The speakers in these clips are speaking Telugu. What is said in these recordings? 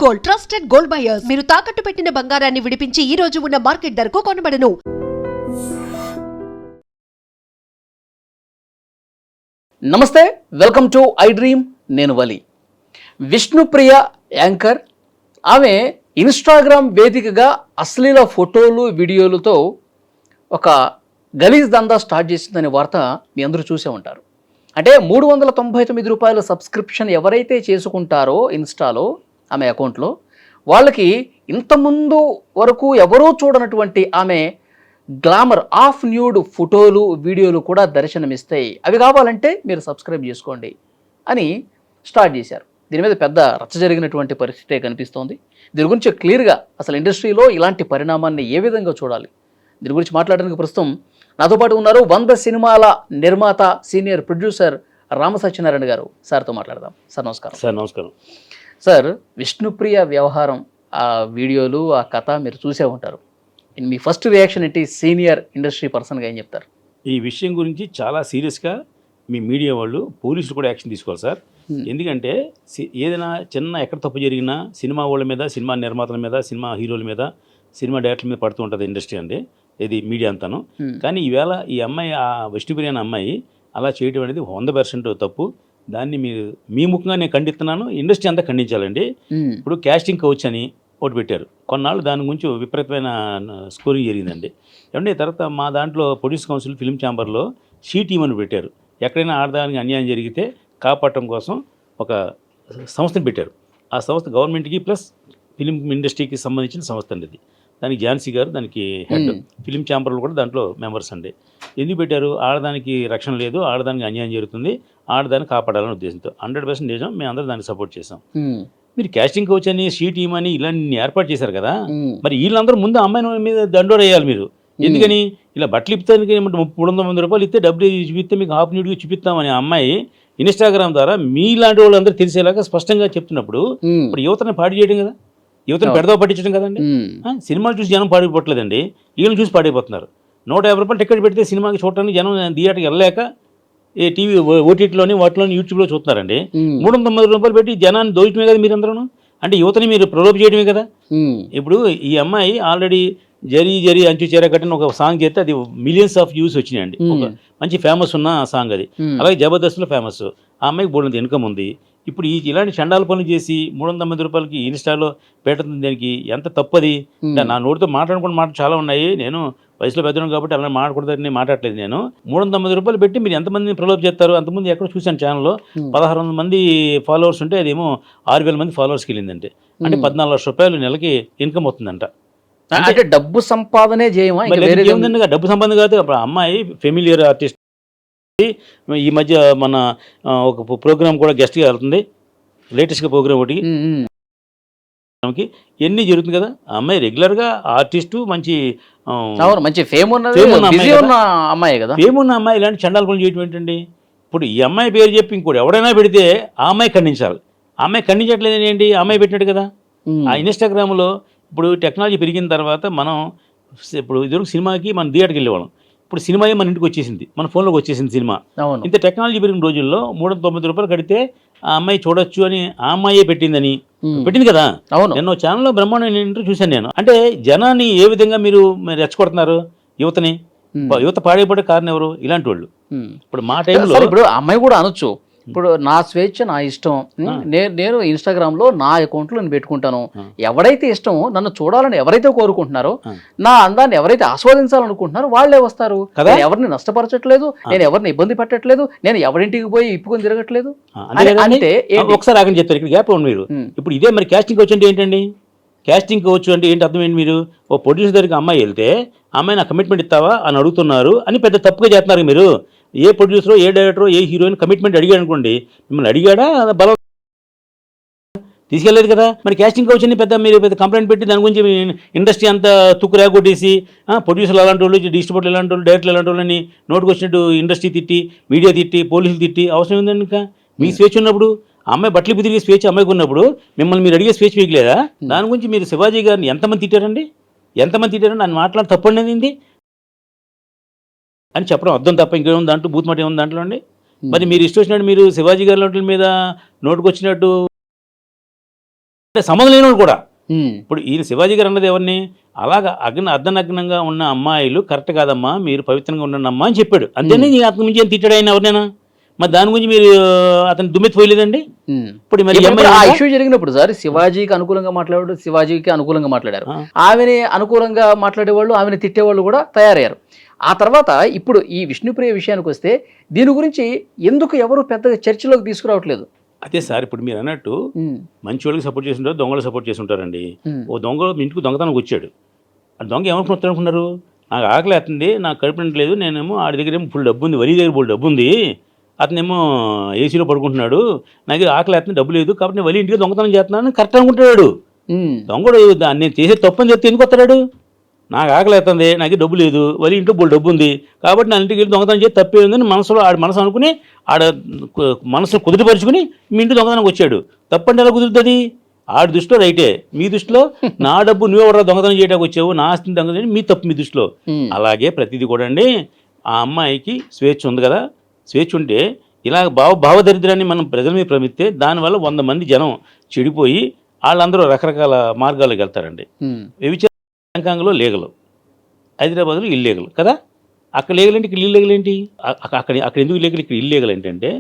Gold, trusted gold buyers. మీరు తాకట్టు పెట్టిన బంగారాన్ని విడిపించి ఈ రోజు ఉన్న మార్కెట్ ధరకు కొనబడను. నమస్తే, వెల్కమ్ టు ఐ డ్రీమ్. నేను వలి. విష్ణుప్రియ యాంకర్. ఆమె ఇన్స్టాగ్రామ్ వేదికగా అశ్లీల ఫోటోలు వీడియోలతో ఒక గలీజ్ దందా స్టార్ట్ చేసిందనే వార్త మీ అందరూ చూసే ఉంటారు. అంటే 399 రూపాయల సబ్స్క్రిప్షన్ ఎవరైతే చేసుకుంటారో ఇన్స్టాలో ఆమె అకౌంట్లో, వాళ్ళకి ఇంతకుముందు వరకు ఎవరూ చూడనటువంటి ఆమె గ్లామర్ ఆఫ్ న్యూడ్ ఫోటోలు వీడియోలు కూడా దర్శనమిస్తాయి. అవి కావాలంటే మీరు సబ్స్క్రైబ్ చేసుకోండి అని స్టార్ట్ చేశారు. దీని మీద పెద్ద రచ్చ జరిగినటువంటి పరిస్థితే కనిపిస్తోంది. దీని గురించి క్లియర్గా అసలు ఇండస్ట్రీలో ఇలాంటి పరిణామాన్ని ఏ విధంగా చూడాలి, దీని గురించి మాట్లాడడానికి ప్రస్తుతం నాతో పాటు ఉన్నారు 100 సినిమాల నిర్మాత, సీనియర్ ప్రొడ్యూసర్ రామసత్యనారాయణ గారు. సార్తో మాట్లాడదాం. సార్ నమస్కారం. సార్ నమస్కారం. సార్, విష్ణుప్రియ వ్యవహారం, ఆ వీడియోలు, ఆ కథ మీరు చూసే ఉంటారు. మీ ఫస్ట్ రియాక్షన్ ఏంటి? సీనియర్ ఇండస్ట్రీ పర్సన్గా ఏం చెప్తారు? ఈ విషయం గురించి చాలా సీరియస్గా మీ మీడియా వాళ్ళు, పోలీసులు కూడా యాక్షన్ తీసుకోవాలి సార్. ఎందుకంటే ఏదైనా చిన్న ఎక్కడ తప్పు జరిగినా సినిమా వాళ్ళ మీద, సినిమా నిర్మాతల మీద, సినిమా హీరోల మీద, సినిమా డైరెక్టర్ల మీద పడుతూ ఉంటుంది ఇండస్ట్రీ అండి, ఇది మీడియా అంతాను. కానీ ఈవేళ ఈ అమ్మాయి, ఆ విష్ణుప్రియ అనే అమ్మాయి అలా చేయడం అనేది 100% తప్పు. దాన్ని మీరు మీ ముఖంగా నేను ఖండిస్తున్నాను, ఇండస్ట్రీ అంతా ఖండించాలండి. ఇప్పుడు కాస్టింగ్ కౌచ్ అని ఒకటి పెట్టారు. కొన్నాళ్ళు దాని గురించి విపరీతమైన స్కోరింగ్ జరిగిందండి. ఏమంటే తర్వాత మా దాంట్లో ప్రొడ్యూస్ కౌన్సిల్ ఫిల్మ్ ఛాంబర్లో షీ టీమ్ అని పెట్టారు. ఎక్కడైనా ఆడదానికి అన్యాయం జరిగితే కాపాడటం కోసం ఒక సంస్థను పెట్టారు. ఆ సంస్థ గవర్నమెంట్కి ప్లస్ ఫిలిం ఇండస్ట్రీకి సంబంధించిన సంస్థ అండి ఇది. దానికి ఝాన్సీ గారు దానికి హెడ్. ఫిలిం ఛాంబర్లు కూడా దాంట్లో మెంబర్స్ అండి. ఎందుకు పెట్టారు? ఆడదానికి రక్షణ లేదు, ఆడదానికి అన్యాయం జరుగుతుంది, ఆడదాన్ని కాపాడాలనే ఉద్దేశంతో. 100% నిజం, మేము అందరూ దానికి సపోర్ట్ చేసాం. మీరు కాస్టింగ్ కోచ్ అని, షీ టీమ్ అని ఇలాంటి ఏర్పాటు చేశారు కదా, మరి వీళ్ళందరూ ముందు అమ్మాయి మీద దండోర వేయాలి మీరు. ఎందుకని ఇలా బట్టలు ఇప్పుతానికి 300 రూపాయలు ఇస్తే డబ్బులు చూపిస్తే మీకు హాఫ్ న్యూడ్గా చూపిస్తామని అమ్మాయి ఇన్స్టాగ్రామ్ ద్వారా మీలాంటి వాళ్ళందరూ తెలిసేలాగా స్పష్టంగా చెప్తున్నప్పుడు ఇప్పుడు యువతని పాడు చేయడం కదా, యువతను పెడదావ పట్టించడం కదండి. సినిమాలు చూసి జనం పాడిపోవట్లేదండి, వీళ్ళని చూసి పాడైపోతున్నారు. 150 రూపాయలు టికెట్ పెడితే సినిమాకి చూడటానికి జనం థియేటర్కి వెళ్ళలేక ఈ టీవీ ఓటీటీలోని వాటిలోని యూట్యూబ్లో చూస్తున్నారండి. 390 రూపాయలు పెట్టి జనాన్ని దోచడమే కదా మీరందరూ. అంటే యువతని మీరు ప్రలోభ చేయడమే కదా. ఇప్పుడు ఈ అమ్మాయి ఆల్రెడీ జరీ జరీ అంచు చేర కట్టిన ఒక సాంగ్ చేస్తే అది మిలియన్స్ ఆఫ్ వ్యూస్ వచ్చినాయండి. ఒక మంచి ఫేమస్ ఉన్న సాంగ్ అది. అలాగే జబర్దస్త్లో ఫేమస్. ఆ అమ్మాయికి బోల్డంత ఇన్కమ్ ఉంది. ఇప్పుడు ఇలాంటి చండాల పనులు చేసి 390 రూపాయలకి ఇన్స్టాలో పెట్టడం దానికి ఎంత తప్పది? నా నోటితో మాట్లాడుకున్న మాట చాలా ఉన్నాయి. నేను వయసులో పెద్దను కాబట్టి అలా మాట్లాడకూడదని మాట్లాడలేదు. నేను 390 రూపాయలు పెట్టి మీరు ఎంతమందిని ప్రలోభ చేస్తారు? అంతమంది ఎక్కడ చూశాను ఛానల్లో 1600 మంది ఫాలోవర్స్ ఉంటే అదేమో 6000 మంది ఫాలోవర్స్కి వెళ్ళిందంటే, అంటే 14 లక్షల రూపాయలు నెలకి ఇన్కమ్ అవుతుందంట. అంటే డబ్బు సంపాదనే చేయమా? డబ్బు సంపాదన కాదు. అప్పుడు అమ్మాయి ఫెమిలియర్ ఆర్టిస్ట్. ఈ మధ్య మన ఒక ప్రోగ్రామ్ కూడా గెస్ట్గా వెళ్తుంది, లేటెస్ట్గా ప్రోగ్రామ్ ఒకటి ఎన్ని జరుగుతుంది కదా. ఆ అమ్మాయి రెగ్యులర్గా ఆర్టిస్టు, మంచి మంచి ఫేమ్ ఉన్న అమ్మాయి కదా. ఫేమ్ ఉన్న అమ్మాయి ఇలాంటి చండాల పనులు చేయటం ఏంటండి? ఇప్పుడు ఈ అమ్మాయి పేరు చెప్పి ఇంకోటి ఎవడైనా పెడితే ఆ అమ్మాయి ఖండించాలి. ఆ అమ్మాయి ఖండించట్లేదు ఏంటి? ఆ అమ్మాయి పెట్టినట్టు కదా. ఆ ఇన్స్టాగ్రామ్లో ఇప్పుడు టెక్నాలజీ పెరిగిన తర్వాత మనం ఇప్పుడు ఇదివరకు సినిమాకి మనం థియేటర్కి వెళ్ళేవాళ్ళం. ఇప్పుడు సినిమాయే మన ఇంటికి వచ్చేసింది, మన ఫోన్లోకి వచ్చేసింది సినిమా. ఇంత టెక్నాలజీ పెరిగిన రోజుల్లో 390 రూపాయలు కడితే ఆ అమ్మాయి చూడొచ్చు అని ఆ అమ్మాయే పెట్టింది కదా. నేను ఛానల్లో బ్రహ్మాండ ఇంటర్వ్యూ చూశాను నేను. అంటే జనాన్ని ఏ విధంగా మీరు రెచ్చగొడుతున్నారు? యువతని, యువత పాడైపడే కారణం ఎవరు? ఇలాంటి వాళ్ళు. ఇప్పుడు మా టైంలో ఇప్పుడు అమ్మాయి కూడా అనొచ్చు, ఇప్పుడు నా స్వేచ్ఛ, నా ఇష్టం, నేను ఇన్స్టాగ్రామ్లో నా అకౌంట్లో నేను పెట్టుకుంటాను. ఎవరైతే ఇష్టమో, నన్ను చూడాలని ఎవరైతే కోరుకుంటున్నారో, నా అందాన్ని ఎవరైతే ఆస్వాదించాలనుకుంటున్నారో వాళ్ళే వస్తారు. ఎవరిని నష్టపరచట్లేదు, నేను ఎవరిని ఇబ్బంది పెట్టట్లేదు, నేను ఎవరింటికి పోయి ఇప్పుకొని తిరగట్లేదు. అంటే ఒకసారి ఆగని చెప్తారు, ఇక్కడ గ్యాప్ ఉంది మీరు. ఇప్పుడు ఇదే మరి కాస్టింగ్ కోచ్ అంటే ఏంటండి? కాస్టింగ్ కోచ్ అంటే ఏంటి అర్థం ఏంటి? మీరు ఓ ప్రొడ్యూసర్ దగ్గరికి అమ్మాయి వెళ్తే అమ్మాయి నాకు కమిట్మెంట్ ఇస్తావా అని అడుగుతున్నారు అని పెద్ద తప్పుగా చేస్తున్నారు మీరు. ఏ ప్రొడ్యూసరో, ఏ డైరెక్టరో, ఏ హీరోయిన్ కమిట్మెంట్ అడిగాడు అనుకోండి, మిమ్మల్ని అడిగాడా బలం తీసుకెళ్ళలేదు కదా. మరి కాస్టింగ్ కౌచ్ అని మీరు పెద్ద కంప్లైంట్ పెట్టి దాని గురించి ఇండస్ట్రీ అంతా తుక్కు రేగొట్టేసి ప్రొడ్యూసర్లు అలాంటి వాళ్ళు, డిస్ట్రిబ్యూటర్లు ఎలాంటి వాళ్ళు, డైరెక్టర్లు ఎలాంటి వాళ్ళని నోటుకు వచ్చినట్టు ఇండస్ట్రీ తిట్టి, మీడియా తిట్టి, పోలీసులు తిట్టి అవసరం ఉందండి. ఇంకా మీ స్వేచ్ఛ ఉన్నప్పుడు, అమ్మాయి బట్టలు తిరిగే స్వేచ్ఛ అమ్మాయికి ఉన్నప్పుడు మిమ్మల్ని మీరు అడిగే స్వేచ్ఛ మీకు లేదా? దాని గురించి మీరు శివాజీ గారిని ఎంతమంది తిట్టారండి? ఆయన మాట్లాడి తప్పండి అని చెప్పడం అర్థం తప్ప ఇంకేముంది దాంట్లో? బూత్ మాట ఏముంది దాంట్లో అండి? మరి మీరు ఇష్టం వచ్చినట్టు మీరు శివాజీ గారి మీద నోటుకు వచ్చినట్టు సంబంధం లేనివాడు కూడా. ఉమ్, ఇప్పుడు ఈయన శివాజీ గారు అన్నది ఎవరిని, అలాగా అర్ధనగ్నంగా ఉన్న అమ్మాయిలు కరెక్ట్ కాదమ్మా, మీరు పవిత్రంగా ఉండండి అమ్మా అని చెప్పాడు. అంతేనే అతని మించి ఏం తిట్టాడు ఆయన ఎవరినైనా? మరి దాని గురించి మీరు అతను దుమ్మెత్తిపోయలేదండి. ఉమ్. ఇప్పుడు మరి ఈ ఇప్పుడు అమ్మాయి ఆ ఉందా? ఇష్యూ జరిగినప్పుడు సార్ శివాజీకి అనుకూలంగా మాట్లాడాడు, శివాజీకి అనుకూలంగా మాట్లాడారు. ఆ. ఆమెని అనుకూలంగా మాట్లాడేవాళ్ళు, ఆమెను తిట్టేవాళ్ళు కూడా తయారయ్యారు. ఆ తర్వాత ఇప్పుడు ఈ విష్ణుప్రియ విషయానికి వస్తే దీని గురించి ఎందుకు ఎవరు పెద్దగా చర్చలోకి తీసుకురావట్లేదు? అదే సార్, ఇప్పుడు మీరు అన్నట్టు ఉమ్, మంచి వాళ్ళకి సపోర్ట్ చేసి ఉంటారు, దొంగలు సపోర్ట్ చేసి ఉంటారండి. ఉమ్, ఓ దొంగ మీ ఇంటికి దొంగతనానికి వచ్చాడు. ఆ దొంగ ఏమనుకుంటున్నారు, నాకు ఆకలి వేస్తుంది, నాకు కడుపు నిండలేదు, నేనేమో ఆడి దగ్గర ఏమో ఫుల్ డబ్బు ఉంది, వరి దగ్గర ఫుల్ డబ్బు ఉంది, అతనేమో ఏసీలో పడుకుంటున్నాడు, నాకు దగ్గర ఆకలి వేస్తుంది, డబ్బు లేదు, కాబట్టి నేను వలి ఇంటికి దొంగతనం చేస్తున్నాను కరెక్ట్ అనుకుంటాడు. ఉమ్, దొంగడు నేను చేసే తప్పని చెప్తే ఎందుకు వస్తాడు? నాకు ఆకలి వేస్తుంది, నాకు డబ్బు లేదు, వలి ఇంట్లో బోల్ డబ్బు ఉంది, కాబట్టి నా ఇంటికి వెళ్ళి దొంగతనం చేసి తప్పే ఉందని మనసులో ఆడ మనసు అనుకుని ఆడ మనసును కుదుటపరుచుకుని మీ ఇంటి దొంగతనానికి వచ్చాడు. తప్పంటే ఎలా కుదురుతుంది? ఆడి దృష్టిలో రైటే, మీ దృష్టిలో నా డబ్బు నువ్వే ఎవరు దొంగతనం చేయడానికి వచ్చావు, నా ఆస్తిని దొంగతనం చేయడం మీ తప్పు మీ దృష్టిలో. ఉమ్. అలాగే ప్రతిదీ కూడా అండి, ఆ అమ్మాయికి స్వేచ్ఛ ఉంది కదా, స్వేచ్ఛ ఉంటే ఇలా భావదరిద్రాన్ని మనం ప్రజల మీద ప్రమిస్తే దానివల్ల 100 మంది జనం చెడిపోయి వాళ్ళందరూ రకరకాల మార్గాల్లోకి వెళ్తారండి. ఉమ్, వ్యభిచారం బ్యాంకాంగ్లో లీగల్, హైదరాబాద్లో ఇల్లీగల్ కదా. అక్కడ లీగల్ అంటే ఇక్కడ ఇల్లీగల్ ఏంటి? అక్కడ ఎందుకు లీగల్, ఇక్కడ ఇల్లీగల్ ఏంటంటే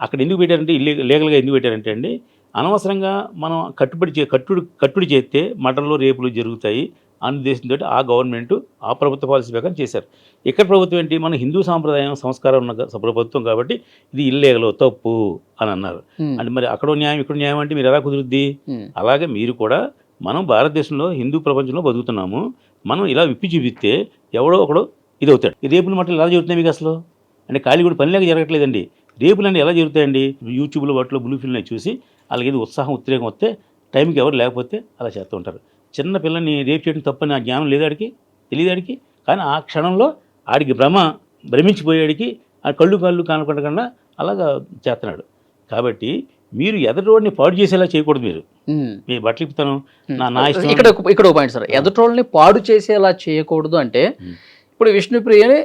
అక్కడ ఎందుకు పెట్టారంటే లీగల్గా ఎందుకు పెట్టారంటే అండి, అనవసరంగా మనం కట్టుడి చేస్తే మర్డర్లు రేపులు జరుగుతాయి అన్న ఉద్దేశంతో ఆ గవర్నమెంట్ ఆ ప్రభుత్వ పాలసీ ప్రకారం చేశారు. ఇక్కడ ప్రభుత్వం ఏంటి, మన హిందూ సాంప్రదాయం సంస్కారం ఉన్న ప్రభుత్వం కాబట్టి ఇది ఇల్లీగల్ తప్పు అని అన్నారు. ఉమ్, అంటే మరి అక్కడ న్యాయం ఇక్కడ న్యాయం అంటే మీరు ఎలా కుదురుద్ది? ఉమ్, అలాగే మీరు కూడా, మనం భారతదేశంలో హిందూ ప్రపంచంలో బతుకుతున్నాము, మనం ఇలా విప్పి చూపిస్తే ఎవడో ఒకడు ఇది అవుతాడు. ఈ రేపులు మట్టలు ఎలా జరుగుతున్నాయి మీకు అసలు? అంటే ఖాళీ కూడా పని లేక జరగట్లేదండి. రేపులు అంటే ఎలా జరుగుతాయండి? యూట్యూబ్లో వాటిలో బ్లూ ఫిల్మ్ చూసి వాళ్ళకి ఏది ఉత్సాహం ఉద్రేకం వస్తే టైంకి ఎవరు లేకపోతే అలా చేస్తూ ఉంటారు. చిన్న పిల్లల్ని రేపు చేయడం తప్పని ఆ జ్ఞానం లేదాడికి, తెలియదాడికి, కానీ ఆ క్షణంలో ఆడికి భ్రమించిపోయాడికి ఆ కళ్ళు కానకుండా అలాగా చేస్తున్నాడు. కాబట్టి మీరు ఎదరోడిని పాడు చేసేలా చేయకూడదు. మీరు ఉమ్. మీ బట్టలు ఇప్పుతాను నా ఇష్టం. ఇక్కడ ఒక పాయింట్ సార్, ఎదుటోళ్ళని పాడు చేసేలా చేయకూడదు అంటే ఉమ్. ఇప్పుడు విష్ణుప్రియని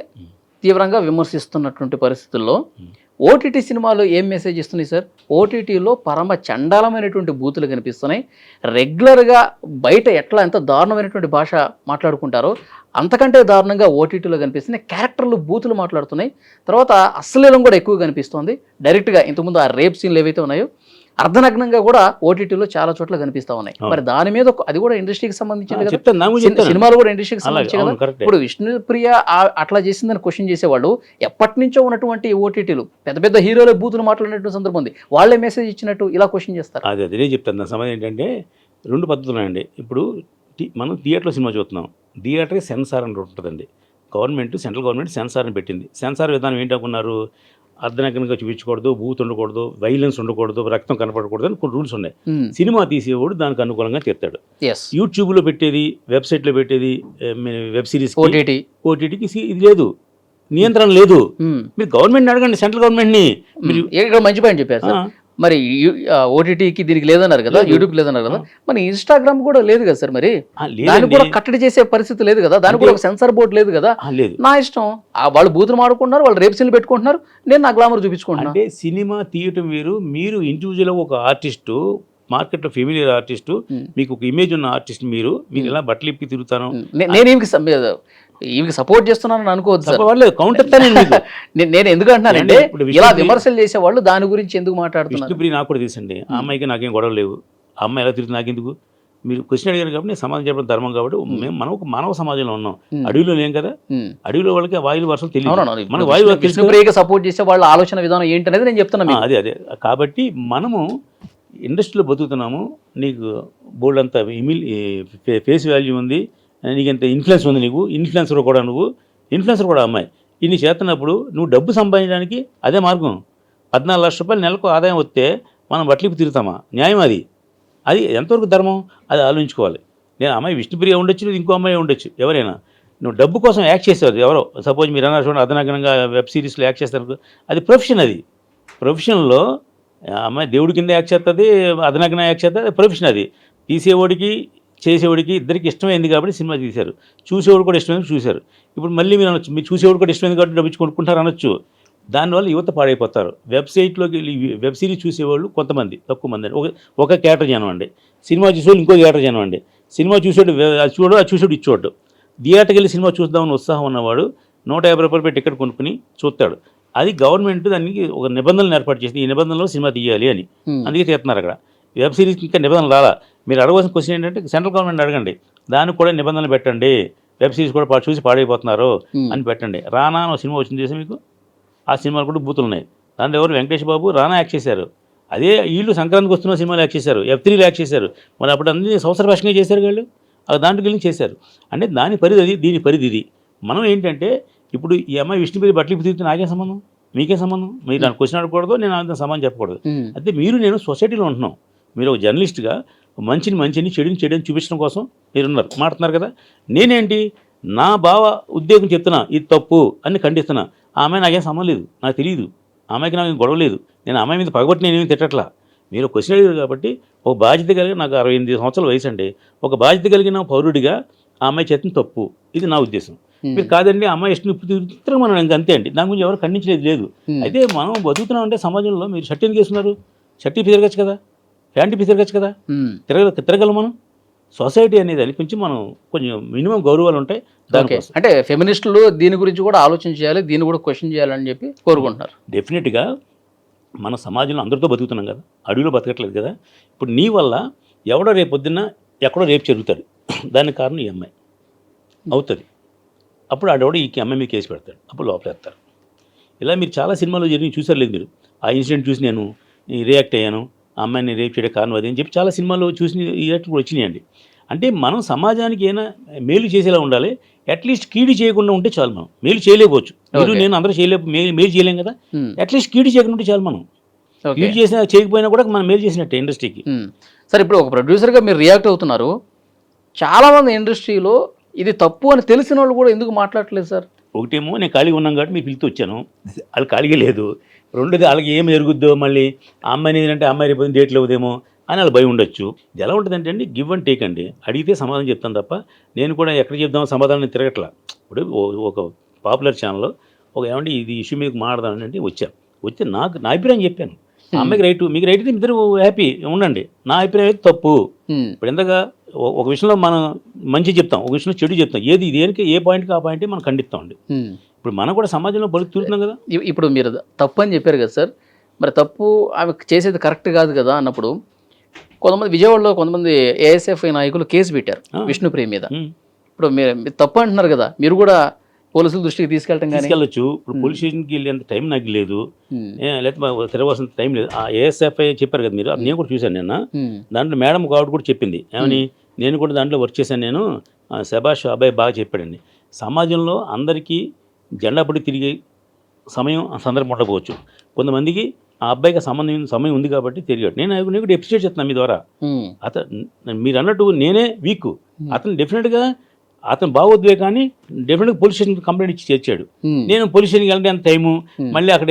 తీవ్రంగా విమర్శిస్తున్నటువంటి పరిస్థితుల్లో ఉమ్. ఓటీటీ సినిమాలు ఏం మెసేజ్ ఇస్తున్నాయి సార్? ఓటీటీలో పరమ చండాలమైనటువంటి బూతులు కనిపిస్తున్నాయి. రెగ్యులర్గా బయట ఎంత దారుణమైనటువంటి భాష మాట్లాడుకుంటారో అంతకంటే దారుణంగా ఓటీటీలో కనిపిస్తున్నాయి. క్యారెక్టర్లు బూతులు మాట్లాడుతున్నాయి. తర్వాత అశ్లీలం కూడా ఎక్కువ కనిపిస్తుంది. డైరెక్ట్గా ఇంతకుముందు ఆ రేప్ సీన్లు ఏవైతే ఉన్నాయో అర్ధనగ్నంగా కూడా ఓటీటీలో చాలా చోట్ల కనిపిస్తూ ఉన్నాయి. మరి దాని మీద అది కూడా ఇండస్ట్రీకి సంబంధించింది కదా, చెప్తాను, నా గురించి చెప్తాను. సినిమాలు కూడా ఇండస్ట్రీకి సంబంధించి అలాగే, కదా. అవును, కరెక్టే. ఇప్పుడు విష్ణుప్రియ అట్లా చేసిందని క్వశ్చన్ చేసేవాళ్ళు ఎప్పటి నుంచో ఉన్నటువంటి ఓటీటీలు పెద్ద పెద్ద హీరోల బూతులు మాట్లాడినటువంటి సందర్భం ఉంది. వాళ్ళే మెసేజ్ ఇచ్చినట్టు ఇలా క్వశ్చన్ చేస్తారు. అదే చెప్తాను. నా సమయం ఏంటంటే 2 పద్ధతులు ఉన్నాయండి. ఇప్పుడు మనం థియేటర్లో సినిమా చూస్తున్నాం, థియేటర్కి సెన్సార్ అని ఉంటుందండి. గవర్నమెంట్, సెంట్రల్ గవర్నమెంట్ సెన్సార్ని పెట్టింది. సెన్సార్ విధానం ఏంటనుకున్నారు? అర్ధనగ్నంగా చూపించకూడదు, బూత్ ఉండకూడదు, వైలెన్స్ ఉండకూడదు, రక్తం కనపడకూడదు అని కొన్ని రూల్స్ ఉన్నాయి. సినిమా తీసేవాడు దానికి అనుకూలంగా తీస్తాడు. యూట్యూబ్లో పెట్టేది, వెబ్సైట్లో పెట్టేది, వెబ్ సిరీస్ ఓటీటీకి ఇది లేదు, నియంత్రణ లేదు. మీరు గవర్నమెంట్ అడగండి, సెంట్రల్ గవర్నమెంట్ని. మీరు ఇక్కడ మంచి పాయింట్ చెప్పారు సార్. మరి ఓటీటీకి దీనికి లేదన్నారు కదా, యూట్యూబ్ లేదన్నారు కదా, మరి ఇన్స్టాగ్రామ్ కూడా లేదు కదా సార్. మరి దాన్ని కూడా కట్టడి చేసే పరిస్థితి లేదు కదా, దానికి కూడా ఒక సెన్సార్ బోర్డు లేదు కదా. లేదు, నా ఇష్టం, వాళ్ళు బూతులు మాడుకుంటున్నారు, వాళ్ళు రేప్ సీన్లు పెట్టుకుంటున్నారు, నేను నా గ్లామర్ చూపించుకుంటున్నాను. అంటే సినిమా తీయటం వేరు. మీరు ఇండివిజువల్గా ఒక ఆర్టిస్టు, మార్కెట్లో ఫెమిలియర్ ఆర్టిస్టు, మీకు ఒక ఇమేజ్ ఉన్న ఆర్టిస్ట్, మీరు ఇలా బట్టలు ఇప్పి తిరుగుతాను. నేను ఈమెకి సపోర్ట్ చేస్తున్నాను అనుకోవద్దు సార్. కౌంటర్ నేను ఎందుకు అంటున్నానంటే ఇలా విమర్శలు చేసేవాళ్ళు దాని గురించి ఎందుకు మాట్లాడుతున్నారు? విష్ణుప్రియ నాకు కూడా తెలుసండి. ఆ అమ్మాయికి నాకేం గొడవ లేవు. ఆ అమ్మాయి ఎలా తిరుగుతుంది నాకెందుకు? మీరు క్వశ్చన్ అడిగారు కాబట్టి నేను సమాధానం చెప్పడం ధర్మం కాబట్టి. మనం ఒక మానవ సమాజంలో ఉన్నాం, అడవిలో లేం కదా. అడవిలో వాళ్ళకి వాయువు వర్షం తెలియదు, మన వాయువు విష్ణుప్రియకి సపోర్ట్ చేసే వాళ్ళ ఆలోచన విధానం ఏంటనేది నేను చెప్తున్నాను. అదే కాబట్టి మనము ఇండస్ట్రీలో బతుకుతున్నాము. నీకు బోల్డ్ అంత ఫేస్ వాల్యూ ఉంది, నీకు ఎంత ఇన్ఫ్లుయెన్స్ ఉంది, నీకు ఇన్ఫ్లుయెన్సర్ కూడా అమ్మాయి. ఇన్ని చేస్తున్నప్పుడు నువ్వు డబ్బు సంపాదించడానికి అదే మార్గం. 14 లక్షల రూపాయలు నెలకు ఆదాయం వస్తే మనం బట్టలిపి తిరుగుతామా? న్యాయం అది ఎంతవరకు ధర్మం? అది ఆలోచించుకోవాలి. నేను అమ్మాయి విష్ణుప్రియ ఉండొచ్చు, ఇంకో అమ్మాయి ఉండొచ్చు, ఎవరైనా. నువ్వు డబ్బు కోసం యాక్ట్ చేసేవారు ఎవరో, సపోజ్ మీరు అన్నారు చూడండి, అదనగనంగా వెబ్ సిరీస్లో యాక్ట్ చేస్తారు, అది ప్రొఫెషన్. అది ప్రొఫెషన్లో అమ్మాయి దేవుడి కింద యాక్ట్ చేస్తుంది, అదనగన యాక్ట్ చేస్తుంది, అది ప్రొఫెషన్. అది తీసేవాడికి చేసేవాడికి ఇద్దరికి ఇష్టమైంది కాబట్టి సినిమా తీశారు, చూసేవాడు కూడా ఇష్టమైంది చూశారు. ఇప్పుడు మళ్ళీ మీరు అనొచ్చు, మీరు చూసేవాడు కూడా ఇష్టమైంది కాబట్టి డబ్బు కొనుక్కుంటారు అనొచ్చు. దానివల్ల యువత పాడైపోతారు. వెబ్సైట్లోకి వెళ్ళి వెబ్ సిరీస్ చూసేవాళ్ళు కొంతమంది, తక్కువ మంది అండి. ఒక కేటర్ జనం అండి. సినిమా చూసేవాళ్ళు ఇంకో కేటర్ జనం అండి. సినిమా చూసాడు అది చూడు, అది చూసాడు ఇది చూడు. థియేటర్కి వెళ్ళి సినిమా చూద్దామని ఉత్సాహం ఉన్నవాడు 150 రూపాయలు పెట్టి టికెట్ కొనుక్కుని చూస్తాడు. అది గవర్నమెంట్ దానికి ఒక నిబంధనలు ఏర్పాటు చేసింది, ఈ నిబంధనలో సినిమా తీయాలి అని. అందుకే తీస్తున్నారు అక్కడ. వెబ్ సిరీస్కి ఇంకా నిబంధనలు రాలా. మీరు అడగవలసిన క్వశ్చన్ ఏంటంటే సెంట్రల్ గవర్నమెంట్ అడగండి, దానికి కూడా నిబంధనలు పెట్టండి, వెబ్ సిరీస్ కూడా చూసి పాడైపోతున్నారు అని పెట్టండి. రానా అని సినిమా వచ్చింది చేసి మీకు, ఆ సినిమాలు కూడా బూతులు ఉన్నాయి. దాంట్లో ఎవరు వెంకటేష్ బాబు, రానా యాక్ట్ చేశారు. అదే వీళ్ళు సంక్రాంతికి వస్తున్న సినిమాలు యాక్ట్ చేశారు, F3 యాక్ట్ చేశారు. మరి అప్పుడు అన్ని సంవత్సర భాషగా చేశారు వాళ్ళు, దాంట్లోకి వెళ్ళి చేశారు. అంటే దాని పరిధి అది, దీని పరిధి ఇది. మనం ఏంటంటే ఇప్పుడు ఈ అమ్మాయి విష్ణుప్రియ బట్టలు తిరిగితే నాకేం సంబంధం, మీకే సంబంధం? మీరు నాకు క్వశ్చన్ అడగకూడదు, నేను అంత సమాధానం చెప్పకూడదు. అయితే మీరు నేను సొసైటీలో ఉంటున్నాం. మీరు ఒక జర్నలిస్ట్గా మంచిని చెడుని చూపించడం కోసం మీరున్నారు, మాట్లాడుతున్నారు కదా. నేనేంటి నా భావ ఉద్యోగం చెప్తున్నా, ఇది తప్పు అని ఖండిస్తున్నా. ఆ అమ్మాయి నాకేం సంబంధం లేదు, నాకు తెలియదు, ఆమెకి నాకు గొడవ లేదు. నేను అమ్మాయి మీద పగబట్టి నేనేమి తిట్టట్లా. మీరు క్వశ్చన్ అడిగారు కాబట్టి ఒక బాధ్యత కలిగి, నాకు 68 సంవత్సరాల వయసు అండి, ఒక బాధ్యత కలిగిన పౌరుడిగా ఆ అమ్మాయి చేసిన తప్పు, ఇది నా ఉద్దేశం. మీరు కాదండి ఆ అమ్మాయి ఇష్టం ఇప్పుడు మనం ఇంకా అంతే అండి, దాని గురించి ఎవరు ఖండించలేదు లేదు. అయితే మనం బతుకుతున్నాం అంటే సమాజంలో మీరు షర్ట్ ఎందుకు వేస్తున్నారు? షర్ట్ తిరగచ్చు కదా, ప్యాంటు తిరగచ్చు కదా, తిరగలం మనం. సొసైటీ అనేది అది కొంచెం మనం కొంచెం మినిమం గౌరవాలు ఉంటాయి దానికోసం. అంటే ఫెమినిస్టులు దీని గురించి కూడా ఆలోచన చేయాలి, దీన్ని కూడా క్వశ్చన్ చేయాలని చెప్పి కోరుకుంటున్నారు. డెఫినెట్గా మన సమాజంలో అందరితో బతుకుతున్నాం కదా, అడవిలో బతకట్లేదు కదా. ఇప్పుడు నీ వల్ల ఎవడో రేపు పొద్దున్న ఎక్కడో రేపు జరుగుతాడు, దానికి కారణం ఈ అమ్మాయి అవుతుంది. అప్పుడు ఆడెవడో ఈ అమ్మాయి మీద కేసు పెడతాడు, అప్పుడు లోపలేస్తారు. ఇలా మీరు చాలా సినిమాలో జరిగి చూసారు లేదు మీరు. ఆ ఇన్సిడెంట్ చూసి నేను రియాక్ట్ అయ్యాను, ఆ అమ్మాయిని రేపు చేయడం కారణం అది అని చెప్పి చాలా సినిమాల్లో చూసి రియాక్ట్ కూడా వచ్చినాయండి. అంటే మనం సమాజానికి ఏమైనా మేలు చేసేలా ఉండాలి, అట్లీస్ట్ కీడు చేయకుండా ఉంటే చాలు. మనం మేలు చేయలేకపోవచ్చు, మీరు నేను అందరూ మేలు చేయలేం కదా, అట్లీస్ట్ కీడు చేయకుండా ఉంటే చాలు. మనం కీడు చేసినా చేయకపోయినా కూడా మనం మేలు చేసినట్టే ఇండస్ట్రీకి. సార్ ఇప్పుడు ఒక ప్రొడ్యూసర్గా మీరు రియాక్ట్ అవుతున్నారు, చాలామంది ఇండస్ట్రీలో ఇది తప్పు అని తెలిసిన వాళ్ళు కూడా ఎందుకు మాట్లాడట్లేదు సార్? ఒకటేమో నేను ఖాళీగా ఉన్నాను కాబట్టి మీరు పిలిచి వచ్చాను, వాళ్ళు ఖాళీగా లేదు. రెండోది వాళ్ళకి ఏం జరుగుద్దో, మళ్ళీ ఆ అమ్మాయిని ఏంటంటే అమ్మాయి రేపు డేట్లు అవుదేమో అని వాళ్ళు భయం ఉండొచ్చు. ఇది ఎలా ఉంటుందంటే అండి, గివ్ అండ్ టేక్ అండి. అడిగితే సమాధానం చెప్తాను తప్ప నేను కూడా ఎక్కడ చెప్దామో సమాధానం తిరగట్లా. ఇప్పుడు ఒక పాపులర్ ఛానల్లో ఒక ఏమంటే ఇది ఇష్యూ మీకు మాట్లాడదామని అంటే వచ్చి నా అభిప్రాయం చెప్పాను. అమ్మాయికి రైట్, మీకు రైట్ అయితే ఇద్దరు హ్యాపీ ఉండండి. నా అభిప్రాయం అయితే తప్పు. ఇప్పుడు ఎంతగా ఒక విషయంలో మనం మంచి చెప్తాం, ఒక విషయంలో చెడు చెప్తాం, ఏది దేనికి ఏ పాయింట్కి ఆ పాయింట్ మనం ఖండిస్తామండి. ఇప్పుడు మనం కూడా సమాజంలో బతుకుతున్నాం కదా. ఇప్పుడు మీరు తప్పు అని చెప్పారు కదా సార్, మరి తప్పు ఆమె చేసేది కరెక్ట్ కాదు కదా అన్నప్పుడు కొంతమంది విజయవాడలో కొంతమంది ఏఎస్ఎఫ్ఐ నాయకులు కేసు పెట్టారు విష్ణుప్రియ మీద. ఇప్పుడు మీరు తప్పు అంటున్నారు కదా, మీరు కూడా పోలీసుల దృష్టికి తీసుకెళ్ళచ్చు. ఇప్పుడు పోలీస్ స్టేషన్కి వెళ్ళేంత టైం నాకు లేదు, లేకపోతే తిరగవలసిన టైం లేదు. ఆ ఏఎస్ఎఫ్ఐ చెప్పారు కదా మీరు, నేను కూడా చూశాను నిన్న. దాంట్లో మేడం కాబట్టి కూడా చెప్పింది ఏమని, నేను కూడా దాంట్లో వర్క్ చేశాను నేను, శభాష్ అబ్బాయి బాగా చెప్పాడండి. సమాజంలో అందరికీ జెండా పడి తిరిగే సందర్భం ఉండకపోవచ్చు, కొంతమందికి ఆ అబ్బాయికి సమయం ఉంది కాబట్టి తిరిగాడు. నేను కూడా ఎప్రిషియేట్ చేస్తున్నాను మీ ద్వారా. అతను మీరు అన్నట్టు నేనే వీక్, అతను డెఫినెట్గా అతను భావోద్వేగాన్ని డెఫినెట్గా పోలీస్ స్టేషన్ కంప్లైంట్ ఇచ్చి చేర్చాడు. నేను పోలీస్ స్టేషన్కి వెళ్ళడానికి అంత టైము, మళ్ళీ అక్కడ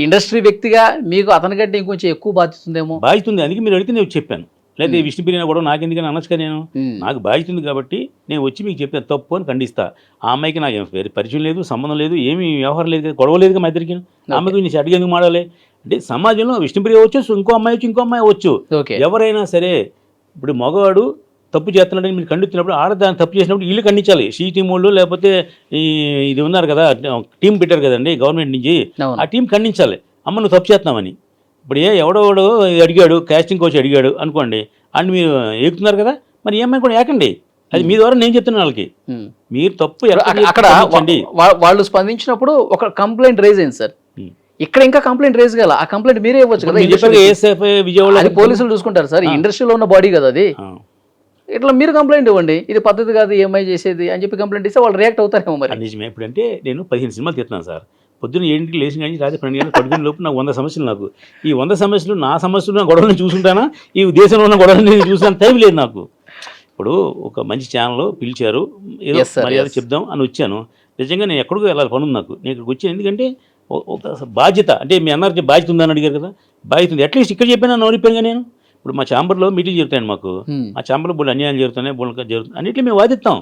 ఇండస్ట్రీ వ్యక్తిగా మీకు అతనికంటే ఇంకొంచెం ఎక్కువ బాధ్యత ఉందేమో. బాధ్యత ఉంది, అందుకే మీరు అడిగితే నేను చెప్పాను. లేదా విష్ణుప్రియ కూడా నాకెందుకని అనొచ్చుగా, నాకు బాధ్యత ఉంది కాబట్టి నేను వచ్చి మీకు చెప్పాను తప్పు అని ఖండిస్తా. ఆ అమ్మాయికి నాకు వేరే పరిచయం లేదు, సంబంధం లేదు, ఏమీ వ్యవహారం లేదు, గొడవ లేదు మా ఇద్దరికి. ఆ అమ్మాయికి నేను అడిగేందుకు మాడాలి అంటే సమాజంలో విష్ణుప్రియ వచ్చు, ఇంకో అమ్మాయి వచ్చు, ఎవరైనా సరే. ఇప్పుడు మగవాడు తప్పు చేస్తున్నాడని మీరు ఖండిస్తున్నప్పుడు ఆడదాన్ని తప్పు చేసినప్పుడు వీళ్ళు ఖండించాలి. షీ టీం వాళ్ళు లేకపోతే ఇది ఉన్నారు కదా, టీం పెట్టారు కదండి గవర్నమెంట్ నుంచి, ఆ టీం ఖండించాలి. అమ్మ నువ్వు తప్పు చేస్తున్నామని. ఇప్పుడు ఎవడో అడిగాడు, కాస్టింగ్ కోచ్ అడిగాడు అనుకోండి, అండ్ మీరు ఎక్కుతున్నారు కదా, మరి ఈ అమ్మాయి కూడా ఏకండి. అది మీ ద్వారా నేను చెప్తున్నాను వాళ్ళకి, మీరు తప్పు అక్కడ వాళ్ళు స్పందించినప్పుడు ఒక కంప్లైంట్ రేజ్ అయింది సార్. ఇక్కడ ఇంకా కంప్లైంట్ రేజ్ కాల, ఆ కంప్లైంట్ మీరే ఇవ్వచ్చు కదా. విజయవాడ పోలీసులు చూసుకుంటారు సార్, ఈ ఇండస్ట్రీలో ఉన్న బాడీ కదా అది. ఇట్లా మీరు కంప్లైంట్ ఇవ్వండి, ఇది పద్ధతి కాదు ఏమై చేసేది అని చెప్పి కంప్లైంట్ ఇస్తే వాళ్ళు రియాక్ట్ అవుతారేమో. మరి నిజమే. ఇప్పుడంటే నేను 15 సినిమాలు తీస్తున్నాను సార్, పొద్దున్న 7కి లేచి కానీ రాత్రి 12 గంటలు పడుకునే లోపు నాకు 100 సమస్యలు. నాకు ఈ 100 సమస్యలు నా సమస్యలు నా గొడవలను చూసుకుంటానా, ఈ దేశంలో ఉన్న గొడవలను చూసాను టైం లేదు నాకు. ఇప్పుడు ఒక మంచి ఛానల్ పిలిచారు, ఏదో మర్యాద చెప్దాం అని వచ్చాను. నిజంగా నేను ఎక్కడికో వెళ్ళాలి, పని ఉంది నాకు, నేను ఇక్కడికి వచ్చాను. ఎందుకంటే ఒక బాధ్యత, అంటే మీ అన్నారు బాధ్యత ఉందని అడిగారు కదా, బాధ్యత ఉంది. అట్లీస్ట్ ఇక్కడ చెప్పినా నోరిపోయాను నేను. ఇప్పుడు మా ఛాంబర్లో మీటింగ్ జరుగుతాయండి మాకు, ఆ ఛాంబర్లో బోళ్ళు అన్యాయాలు జరుగుతున్నాయి, బోళ్ళు జరుగుతున్నాయి అన్నింటినీ మేము వాదిస్తాం.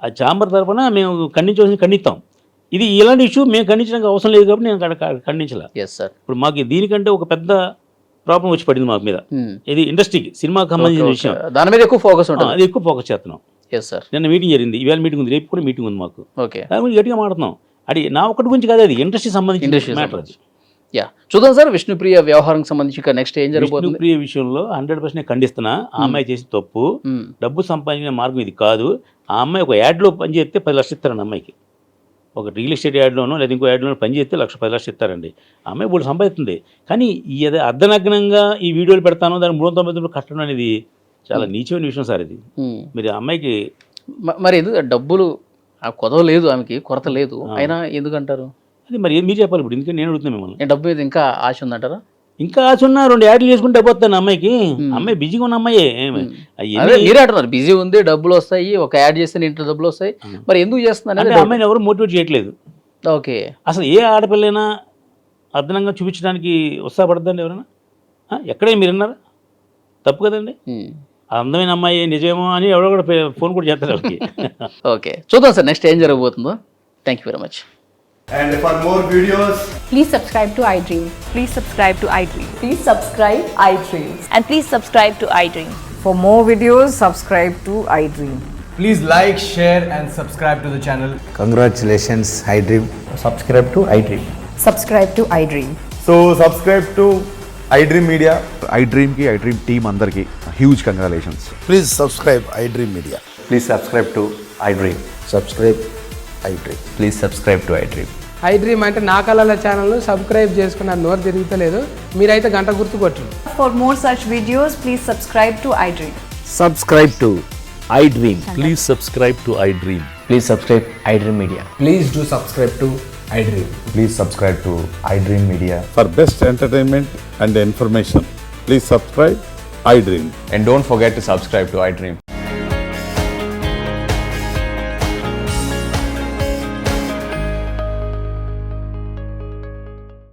ఆ ఛాంబర్ తరఫున మేము ఖండించవలసిన ఖండిస్తాం. ఇది ఇలాంటి ఇష్యూ మేము ఖండించడానికి అవసరం లేదు కాబట్టి నేను అక్కడ ఖండించలే. Yes sir. ఇప్పుడు మాకు దీనికంటే ఒక పెద్ద ప్రాబ్లం వచ్చి పడింది మాకు మీద. ఇది ఇండస్ట్రీకి, సినిమాకి సంబంధించిన విషయం. దాని మీద ఎక్కువ ఫోకస్ ఉంటుంది. అది ఎక్కువ ఫోకస్ చేస్తున్నాం. Yes sir. నిన్న మీటింగ్ జరిగింది, ఈవేళ మీటింగ్ ఉంది, రేపు కూడా మీటింగ్ ఉంది మాకు. ఓకే. దాని గురించి గట్టిగా మాట్లాడుతున్నాం. అది నా ఒక్కటి గురించి కాదు, అది ఇండస్ట్రీ సంబంధించిన మ్యాటర్ అది. యా, చూద్దాం సార్. విష్ణుప్రియ వ్యవహారం సంబంధించి ఇక నెక్స్ట్ ఏం జరగబోతుంది? విష్ణుప్రియ విషయంలో 100% ఖండిస్తున్నా. ఆ అమ్మాయి చేసిన తప్పు, డబ్బు సంపాదించిన మార్గం ఇది కాదు. ఆ అమ్మాయి ఒక యాడ్లో పనిచేస్తే 10 లక్షలు ఇస్తారండి అమ్మాయికి. ఒక రియల్ ఎస్టేట్ యాడ్లోనో లేదా ఇంకో యాడ్లోనో పనిచేస్తే 10 లక్షలు ఇస్తారండి. ఆ అమ్మాయి ఇప్పుడు సంపాదిస్తుంది. కానీ ఈ అర్ధనగ్నంగా ఈ వీడియోలు పెడతాను, దాన్ని 399 కట్టడం అనేది చాలా నీచమైన విషయం సార్. ఇది మీరు ఆ అమ్మాయికి మరి ఎందుకు డబ్బులు కొదవ లేదు, ఆమెకి కొరత లేదు, అయినా ఎందుకంటారు? అది మరి మీరు చెప్పాలి ఇప్పుడు, ఎందుకంటే నేను అడుగుతున్నాను మిమ్మల్ని. డబ్బు మీద ఇంకా ఆశ ఉందంటారా? ఇంకా ఆశ ఉన్న 2 యాడ్లు చేసుకుంటే అయిపోతాను అమ్మాయికి. అమ్మాయి బిజీగా ఉన్న అమ్మాయే. మీరే అంటున్నారు బిజీ ఉంది, డబ్బులు వస్తాయి, ఒక యాడ్ చేస్తే ఇంట్లో డబ్బులు వస్తాయి, మరి ఎందుకు చేస్తున్నారు? అమ్మాయిని ఎవరు మోటివేట్ చేయట్లేదు. ఓకే. అసలు ఏ ఆడపిల్లైనా అదనంగా చూపించడానికి ఉత్సాహపడద్దండి ఎవరైనా? ఎక్కడే మీరు విన్నారా? తప్పు కదండి. అందమైన అమ్మాయి నిజమేమో అని ఎవరో కూడా ఫోన్ కూడా చేస్తారు వాళ్ళకి. ఓకే, చూద్దాం సార్ నెక్స్ట్ ఏం జరగబోతుందో. Thank you very much. And for more videos, Please subscribe to iDream. Please subscribe to iDream. Please subscribe iDream. And please subscribe to iDream. For more videos, subscribe to iDream. please like, share and subscribe to the channel. Congratulations, iDream. Subscribe to iDream. Subscribe to iDream. So subscribe to iDream Media. iDream ki iDream team andarki huge congratulations. Please subscribe iDream Media. Please subscribe to iDream. Subscribe iDream. Please subscribe to iDream. iDream అంటే నా కళల ఛానల్ను సబ్స్క్రైబ్ చేసుకున్న నోరు తిరుగుతలేదు, మీరైతే గంట గుర్తు కొట్టండి. For more such videos, please subscribe to iDream. Subscribe to iDream. Please subscribe to iDream. Please subscribe iDream Media. Please do subscribe to iDream. Please subscribe to iDream Media. For best entertainment and information, please subscribe iDream. And don't forget to subscribe to iDream.